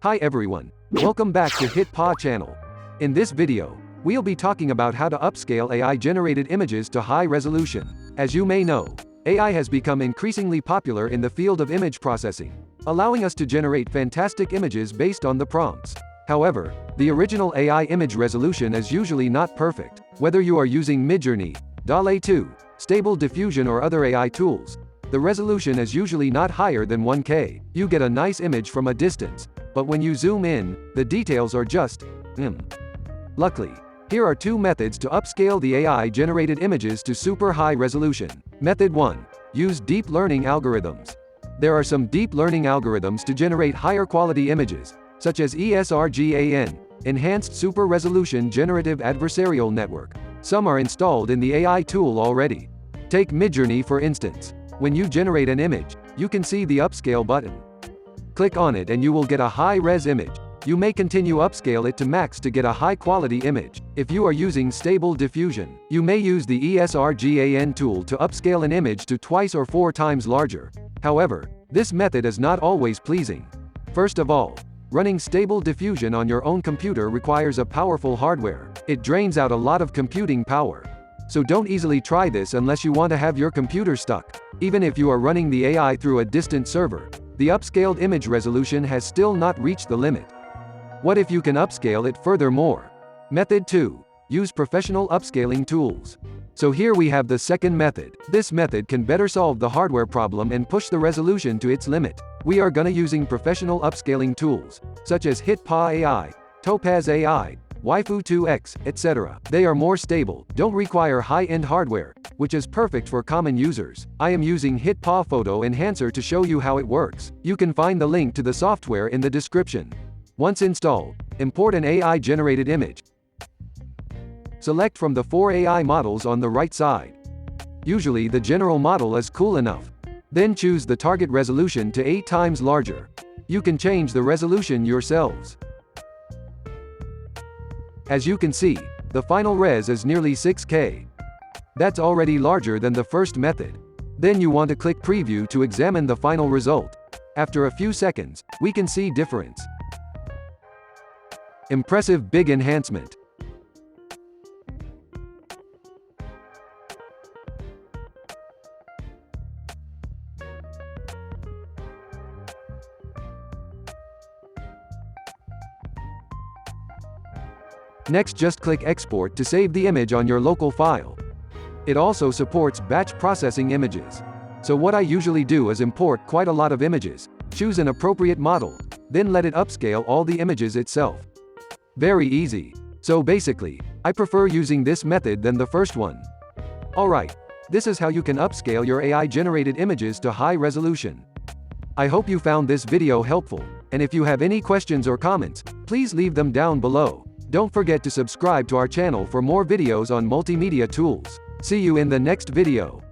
Hi everyone, welcome back to HitPaw channel. In this video, we'll be talking about how to upscale AI-generated images to high resolution. As you may know, AI has become increasingly popular in the field of image processing, allowing us to generate fantastic images based on the prompts. However, the original AI image resolution is usually not perfect. Whether you are using Midjourney, DALL-E 2, Stable Diffusion or other AI tools, the resolution is usually not higher than 1K. You get a nice image from a distance, but when you zoom in, the details are just, Luckily, here are two methods to upscale the AI-generated images to super high resolution. Method 1. Use deep learning algorithms. There are some deep learning algorithms to generate higher quality images, such as ESRGAN, Enhanced Super Resolution Generative Adversarial Network. Some are installed in the AI tool already. Take Midjourney for instance. When you generate an image, you can see the upscale button. Click on it and you will get a high-res image. You may continue upscale it to max to get a high-quality image. If you are using Stable Diffusion, you may use the ESRGAN tool to upscale an image to 2 or 4 times larger. However, this method is not always pleasing. First of all, running Stable Diffusion on your own computer requires a powerful hardware. It drains out a lot of computing power. So don't easily try this unless you want to have your computer stuck. Even if you are running the AI through a distant server, the upscaled image resolution has still not reached the limit. What if you can upscale it furthermore? Method 2. Use professional upscaling tools. So here we have the second method. This method can better solve the hardware problem and push the resolution to its limit. We are gonna using professional upscaling tools, such as HitPaw AI, Topaz AI, Waifu2X, etc. They are more stable, don't require high-end hardware, which is perfect for common users. I am using HitPaw Photo Enhancer to show you how it works. You can find the link to the software in the description. Once installed, import an AI-generated image. Select from the 4 AI models on the right side. Usually the general model is cool enough. Then choose the target resolution to 8 times larger. You can change the resolution yourselves. As you can see, the final res is nearly 6K. That's already larger than the first method. Then you want to click Preview to examine the final result. After a few seconds, we can see difference. Impressive big enhancement. Next, just click Export to save the image on your local file. It also supports batch processing images. So what I usually do is import quite a lot of images, choose an appropriate model, then let it upscale all the images itself. Very easy. So basically, I prefer using this method than the first one. Alright, this is how you can upscale your AI-generated images to high resolution. I hope you found this video helpful, and if you have any questions or comments, please leave them down below. Don't forget to subscribe to our channel for more videos on multimedia tools. See you in the next video.